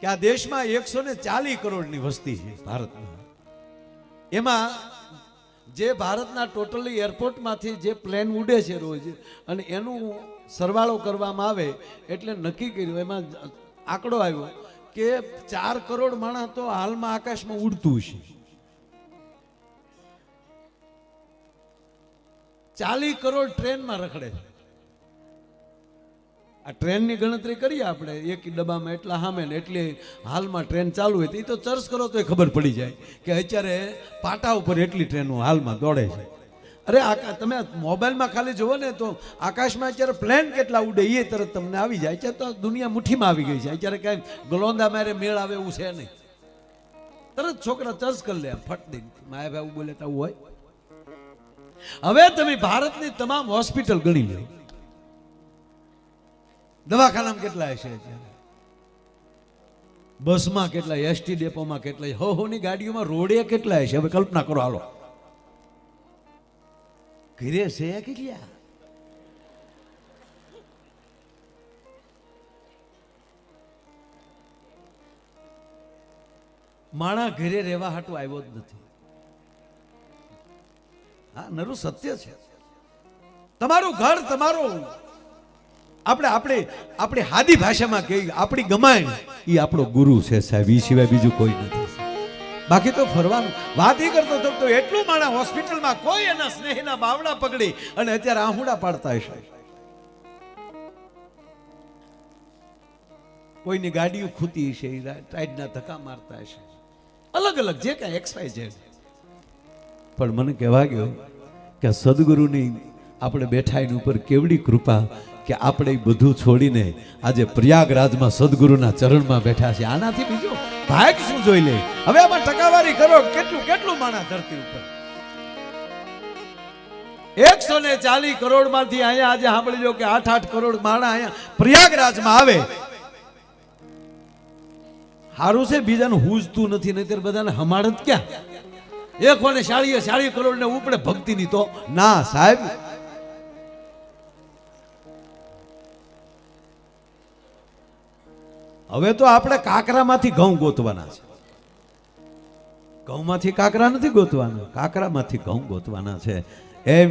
કે આ દેશમાં 140 કરોડની વસ્તી છે ભારતમાં. એમાં જે ભારતના ટોટલી એરપોર્ટમાંથી જે પ્લેન ઉડે છે રોજ અને એનું સરવાળો કરવામાં આવે એટલે નક્કી કર્યું, એમાં આંકડો આવ્યો કે 4 કરોડ માણસ તો હાલમાં આકાશમાં ઉડતું છે. 40 કરોડ ટ્રેનમાં રખડે છે. આ ટ્રેનની ગણતરી કરીએ આપણે, એક ડબ્બામાં એટલા સામે ને એટલે હાલમાં ટ્રેન ચાલુ હોય તો એ તો ચર્ચ કરો તો ખબર પડી જાય કે અત્યારે પાટા ઉપર એટલી ટ્રેનો હાલમાં દોડે છે. અરે તમે મોબાઈલમાં ખાલી જુઓ ને તો આકાશમાં અત્યારે પ્લેન કેટલા ઉડે એ તરત તમને આવી જાય. અત્યારે તો દુનિયા મુઠ્ઠીમાં આવી ગઈ છે. અત્યારે કાંઈ ગલોંદા મારે મેળ આવે એવું છે નહીં. તરત છોકરા ચર્ચ કરી લે ફટ દઈને માયા ભાઈ બોલે તો હોય. હવે તમે ભારતની તમામ હોસ્પિટલ ગણી લો, દવાખાનામાં કેટલા હશે અત્યારે, બસમાં કેટલા, એસટી ડેપોમાં કેટલા, હોની ગાડીઓમાં રોડે કેટલા હશે. હવે કલ્પના કરો, હાલો ઘરે છે કેટલા. માણા ઘરે રહેવા હાટું આવ્યો જ નથી. હા, નરું સત્ય છે. તમારું ઘર તમારું, આપણે હાદી ભાષામાં કહીએ આપણી ગમાણ એ આપણો ગુરુ છે સાહેબ, એ સિવાય બીજું કોઈ નથી. બાકી તો ફરવાનું વાત એ કરતો હતો તો એટલું માણા હોસ્પિટલમાં કોઈ એના સ્નેહના બાવડા પકડી અને અત્યારે આહુડા પાડતા હશે. કોઈની ગાડીઓ ખૂતી હશે, ટાઈડના ધક્કા મારતા હશે, અલગ અલગ જે કાંઈ એક્સવાય છે. પણ મને કહેવા ગયો કે સદગુરુની આપણે બેઠા એની ઉપર કેવડી કૃપા કે આપણે બધું છોડીને આજે પ્રયાગરાજમાં સદગુરુના ચરણમાં બેઠા છે. આનાથી બીજો ભાગ શું જોઈ લે. હવે આમાં ટકાવારી કરો, કેટલું માણા ધરતી ઉપર 140 કરોડ માંથી અહીંયા આજે સાંભળી લો કે 8 કરોડ માણા અહીંયા પ્રયાગરાજમાં આવે. સારું છે બીજાનું હુજતું નથી, નહીતર બધાને હમાડત ક્યાં. એક કોને 40 કરોડ ને ઉપડે ભક્તિની તો ના સાહેબ. હવે તો આપણે કાકરામાંથી ઘઉં ગોતવાના છે. ઘઉંમાંથી કાકરા નથી ગોતવાના, કાકરામાંથી ઘઉં ગોતવાના છે. એમ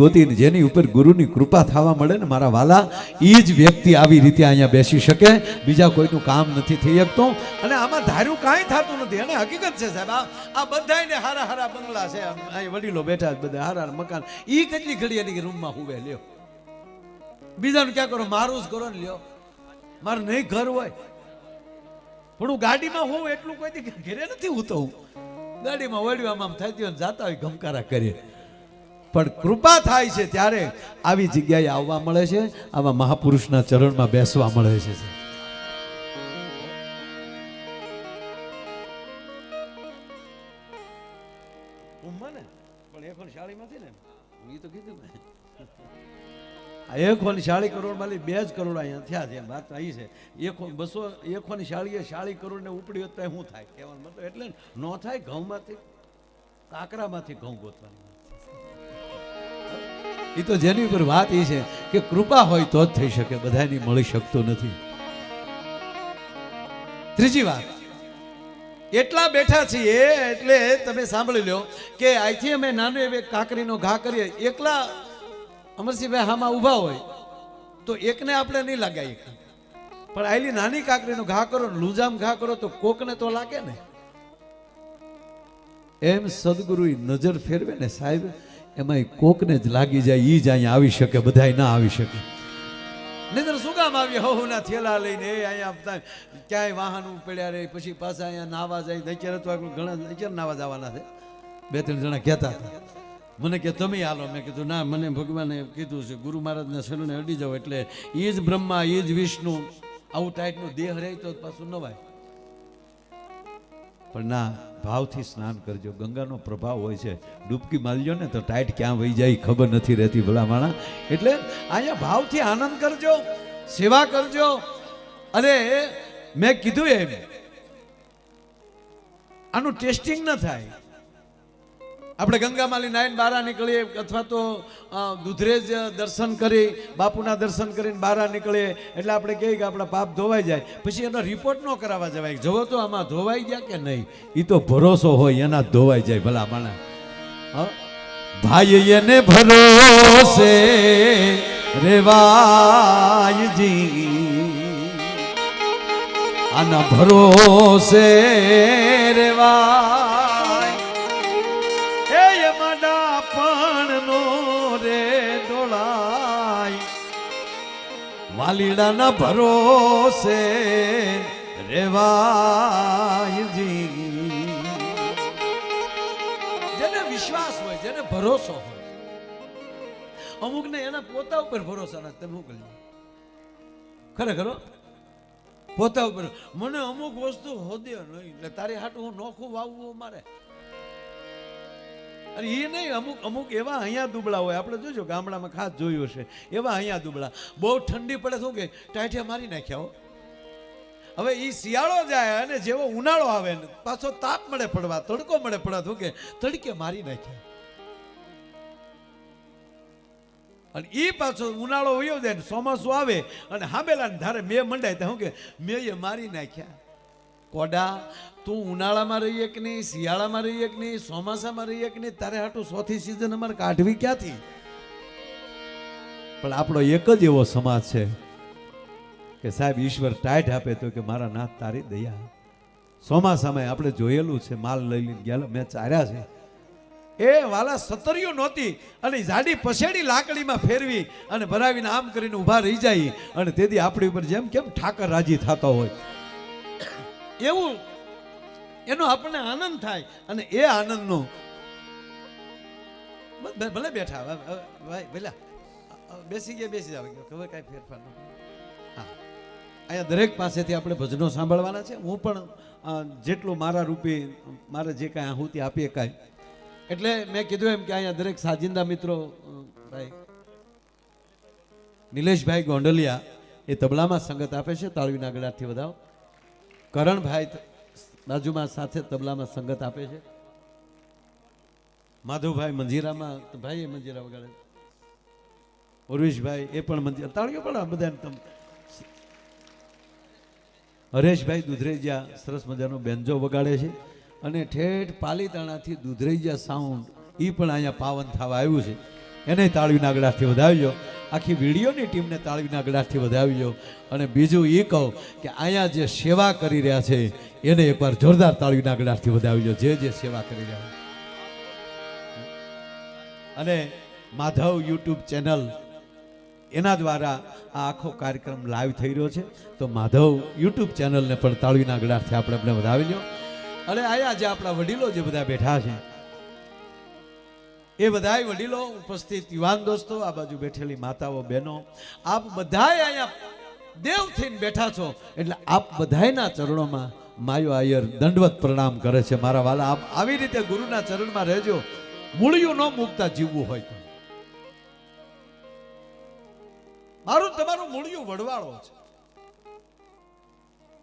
ગોતીને જેની ઉપર ગુરુની કૃપા થવા મળે ને મારા વાલા, એ જ વ્યક્તિ આવી રીતે અહીંયા બેસી શકે. બીજા કોઈનું કામ નથી થઈ શકતું. અને આમાં ધાર્યું કાંઈ થતું નથી. અને હકીકત છે સાહેબ, આ બધાને હારા બંગલા છે, અહીં વડીલો બેઠા બધા હારા મકાન, એ કેટલી ઘડી એની રૂમમાં હુવે લ્યો. બીજાનું ક્યાં કરો, મારું જ કરો ને લ્યો. મારે નહીં ઘર હોય પણ હું ગાડીમાં હોઉં એટલું કોઈ ઘરે નથી હું તો ગાડીમાં વળવામાં થતી હોય જાતા હોય ગમકારા કરીએ. પણ કૃપા થાય છે ત્યારે આવી જગ્યાએ આવવા મળે છે, આવા મહાપુરુષના ચરણમાં બેસવા મળે છે. પણ એક શાળીમાંથી ને એ તો કીધું ને 140 કરોડ માંથી 2 કરોડ અહીંયા થયા છે. વાત આવી છે 140 કરોડ ને ઉપડી હોત તો શું થાય કહેવાનું મતલબ એટલે ન થાય. ઘઉંમાંથી કાકરામાંથી ઘઉં ગોતવાની એ તો જેની ઉપર વાત એ છે કે કૃપા હોય તો જ થઈ શકે, બધાની મળી શકતો નથી. ત્રીજી વાત, એટલા બેઠા છીએ એટલે તમે સાંભળી લો કે અહીંથી અમે નાનો એવો કાકરીનો ઘા કરીએ, એકલા અમરસિંહભાઈ હામાં ઊભા હોય તો એકને આપણે નહીં લગાવી, પણ આયલી નાની કાકરીનો ઘા કરો, લૂજામ ઘા કરો તો કોકને તો લાગે ને. એમ સદગુરુ નજર ફેરવે ને સાહેબ, એમાં કોકને જ લાગી જાય, એ જ અહીંયા આવી શકે, બધા ના આવી શકે. નહીતર શું કામ આવી હવના થેલા લઈને અહીંયા ક્યાંય વાહન પડ્યા રહે, પછી પાછા અહીંયા નાવા જાય. અત્યારે તો ઘણા અત્યારે નાવા જવાના છે. 2-3 જણા કહેતા હતા મને કે તમે હાલો. મેં કીધું ના, મને ભગવાને કીધું છે ગુરુ મહારાજના શરણે અડી જાવ એટલે એ જ બ્રહ્મા એ જ વિષ્ણુ આવું ટાઈપનું દેહ રહે તો પાછું નવાય. પણ ના, ભાવથી સ્નાન કરજો. ગંગાનો પ્રભાવ હોય છે, ડૂબકી મારજો ને તો ટાઈટ ક્યાં વહી જાય ખબર નથી રહેતી ભલા માણા. એટલે અહીંયા ભાવથી આનંદ કરજો, સેવા કરજો. અને મેં કીધું એમ આનું ટેસ્ટિંગ ન થાય. આપણે ગંગામાલી નાઈને બહાર નીકળીએ અથવા તો દુધરેજ દર્શન કરી બાપુના દર્શન કરીને બહાર નીકળીએ એટલે આપણે કહીએ કે આપણા પાપ ધોવાઈ જાય, પછી એનો રિપોર્ટ ન કરાવવા જવાય જવો તો આમાં ધોવાઈ ગયા કે નહીં, એ તો ભરોસો હોય એના ધોવાઈ જાય ભલા માણા. ભાઈ એને ભરોસે રેવાયજી, આના ભરોસે રેવાય, એ માડા પણ નો રે ડોળાય, વાલીડાના ભરોસે રેવાયજી. જેને વિશ્વાસ હોય, જેને ભરોસો હોય, અમુક ને એના પોતા ઉપર ભરોસા નથી. તમે શું કરી ખરેખર પોતા ઉપર મને અમુક વસ્તુ હોદે નહીં એટલે તારી હાટું હું નોખું વાવવું મારે. અરે એ નહીં, અમુક અમુક એવા અહીંયા દુબળા હોય, આપણે જોજો ગામડામાં ખાસ જોયું હશે, એવા અહીંયા દુબળા બહુ ઠંડી પડે શું કે ટાઈઠિયા મારી નાખ્યા હો. હવે એ શિયાળો જાય અને જેવો ઉનાળો આવે ને પાછો તાપ મળે પડવા, તડકો મળે પડવા, શું કે તડકે મારી નાખ્યા. અને એ પાછો ઉનાળો વયો જાય ને ચોમાસું આવે અને હાંભેલા ને ધારે મેં મંડાય ત્યાં શું કે મેં મારી નાખ્યા. કોડા તું ઉનાળામાં રહીએ કે નહીં, શિયાળામાં રહીએ કે નહીં, ચોમાસામાં રહીએ કે નહીં, તારે હાટું ચોથી સિઝન અમારે કાઢવી ક્યાંથી? પણ આપણો એક જ એવો સમાજ છે કે સાહેબ ઈશ્વર ટાઈટ આપે તો કે મારા નાથ તારી દયા. ચોમાસામાં આપણે જોયેલું છે, માલ લઈ લઈને ગયા મેં ચાર્યા છે, એ વાલા સતરીઓ નહોતી અને જાડી પછેડી લાકડીમાં ફેરવી અને ભરાવીને આમ કરીને ઊભા રહી જાય અને તેથી આપણી ઉપર જેમ કેમ ઠાકર રાજી થતો હોય એવું એનો આપણને આનંદ થાય. અને એ આનંદનો ભલે બેઠા ભાઈ ભલા બેસી ગયા બેસી જાવ ખબર કાંઈ ફેરફાર ન. હા, અહીંયા દરેક પાસેથી આપણે ભજનો સાંભળવાના છે. હું પણ જેટલું મારા રૂપે મારે જે કાંઈ આહુતિ આપીએ કાંઈ, એટલે મેં કીધું એમ કે અહીંયા દરેક સાજિંદા મિત્રો ભાઈ નિલેશભાઈ ગોંડલિયા એ તબલામાં સંગત આપે છે, તાળવીના ગળાથી વધાવો. કરણભાઈ બાજુમાં સાથે તબલામાં સંગત આપે છે. માધવભાઈ મંજીરામાં ભાઈ એ મંજીરા વગાડે. ઉર્વેશભાઈ એ પણ મંજીરા, તાળીઓ પણ બધાને તમે. હરેશભાઈ દુધરેજિયા સરસ મજાનો બેન્જો વગાડે છે અને ઠેઠ પાલીતાણાથી દુધરેજિયા સાઉન્ડ એ પણ અહીંયા પાવન થવા આવ્યું છે, એને તાળીના ગળાથી વધાવજો. આખી વિડીયોની ટીમને તાળીના ગળાથી વધાવજો. અને બીજું એ કહું કે અહીંયા જે સેવા કરી રહ્યા છે એને એકવાર જોરદાર તાળીના ગળાથી વધાવજો, જે સેવા કરી રહ્યા. અને માધવ યુટ્યુબ ચેનલ એના દ્વારા આ આખો કાર્યક્રમ લાઈવ થઈ રહ્યો છે, તો માધવ યુટ્યુબ ચેનલને પણ તાળીના ગળાથી આપણે વધાવી લો. અને અહીંયા જે આપણા વડીલો જે બધા બેઠા છે એ બધા વડીલો ઉપસ્થિત યુવાન દોસ્તો, આ બાજુ બેઠેલી માતાઓ બહેનો, આપ બધા અહીંયા દેવ થઈને બેઠા છો એટલે આપ બધાના ચરણોમાં માયો આયર દંડવત પ્રણામ કરે છે. મારા વાલા આપ આવી રીતે ગુરુના ચરણમાં રહેજો. મૂળિયું ન મૂકતા જીવવું હોય તો મારું તમારું મૂળિયું વડવાળો છે,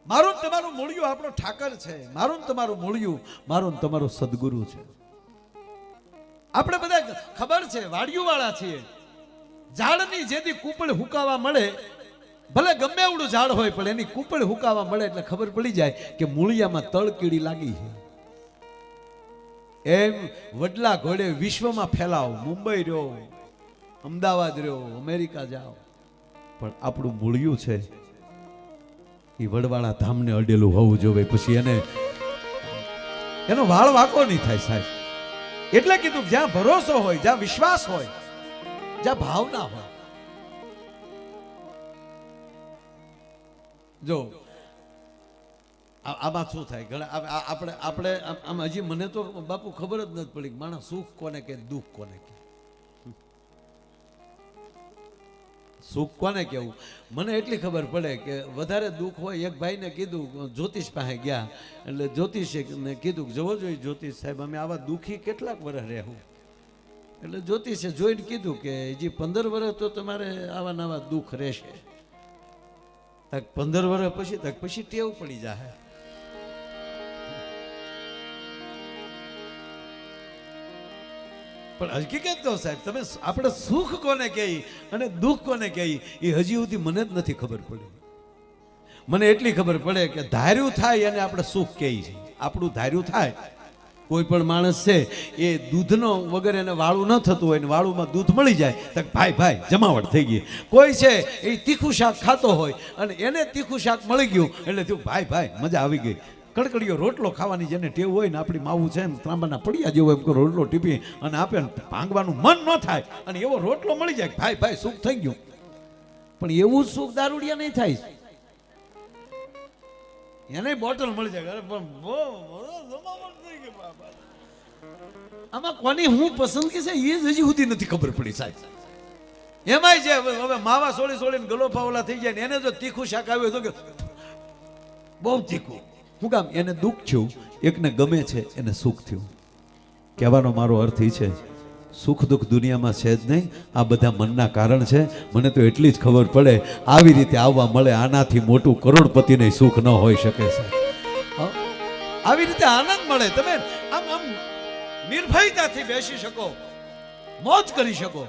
મારું તમારું મૂળિયું આપણો ઠાકર છે, મારું તમારું મૂળિયું મારું તમારું સદગુરુ છે. આપણે બધા ખબર છે વાડિયું વાળા છીએ, ઝાડની જેથી કૂપળ હુકાવા મળે, ભલે ગમે એવડું ઝાડ હોય પણ એની કૂપળ હુકાવા મળે એટલે ખબર પડી જાય કે મૂળિયામાં તળકીડી લાગી છે. એમ વડલા ઘોડે વિશ્વમાં ફેલાવ, મુંબઈ રહ્યો, અમદાવાદ રહ્યો, અમેરિકા જાઓ, પણ આપણું મૂળિયું છે એ વડવાળા ધામને અડેલું હોવું જોઈએ, પછી એનો વાળ વાકો નહીં થાય સાહેબ. એટલે કીધું જ્યાં ભરોસો હોય, જ્યાં વિશ્વાસ હોય, જ્યાં ભાવના હોય. જો આમાં શું થાય ઘણા આપણે આમ હજી મને તો બાપુ ખબર જ નથી પડી માણસ સુખ કોને કે દુઃખ કોને કે. સુખ કોને કેવું મને એટલી ખબર પડે કે વધારે દુઃખ હોય. એક ભાઈને કીધું જ્યોતિષ પાસે ગયા એટલે જ્યોતિષે કીધું જવો જોઈએ જ્યોતિષ સાહેબ અમે આવા દુઃખી કેટલાક વર્ષ રહેવું. એટલે જ્યોતિષે જોઈને કીધું કે હજી 15 વર્ષ તો તમારે આવા નવા દુઃખ રહેશે. 15 વર્ષ પછી ટેવ પડી જાય. પણ હકીકત તો સાહેબ તમે આપણે સુખ કોને કહી અને દુઃખ કોને કહી એ હજી સુધી મને જ નથી ખબર પડી. મને એટલી ખબર પડે કે ધાર્યું થાય અને આપણે સુખ કહી છે. આપણું ધાર્યું થાય. કોઈ પણ માણસ છે એ દૂધનો વગર એને વાળું ન થતું હોય ને વાળુમાં દૂધ મળી જાય તો ભાઈ ભાઈ જમાવટ થઈ ગઈ. કોઈ છે એ તીખું શાક ખાતો હોય અને એને તીખું શાક મળી ગયું એટલે થયું ભાઈ ભાઈ મજા આવી ગઈ. કડકડીયો રોટલો ખાવાની જેને ટેવ હોય ને આપણી માવું છે એમ ત્રાંબાના પડિયા જેવો એમ રોટલો ટીપી અને આપે ભાંગવાનું મન ન થાય અને એવો રોટલો મળી જાય ભાઈ ભાઈ સુખ થઈ ગયું. પણ એવું સુખ દારૂડિયા નહીં થાય. એને બોટલ મળી જાય પણ આમાં કોની હું પસંદગી છે એ હજી સુધી નથી ખબર પડી સાહેબ. એમાંય છે હવે માવા સોળી સોળીને ગલોફા ઓલા થઈ જાય ને એને જો તીખું શાક આવ્યું તો કે બહુ તીખું. શું કામ? એને દુઃખ થયું. એકને ગમે છે એને સુખ થયું. કહેવાનો મારો અર્થ એ છે સુખ દુઃખ દુનિયામાં છે જ નહીં. આ બધા મનના કારણ છે. મને તો એટલી જ ખબર પડે આવી રીતે આવવા મળે આનાથી મોટું કરોડપતિને સુખ ન હોઈ શકે છે. આવી રીતે આનંદ મળે તમે આમ આમ નિર્ભયતાથી બેસી શકો, મોજ કરી શકો.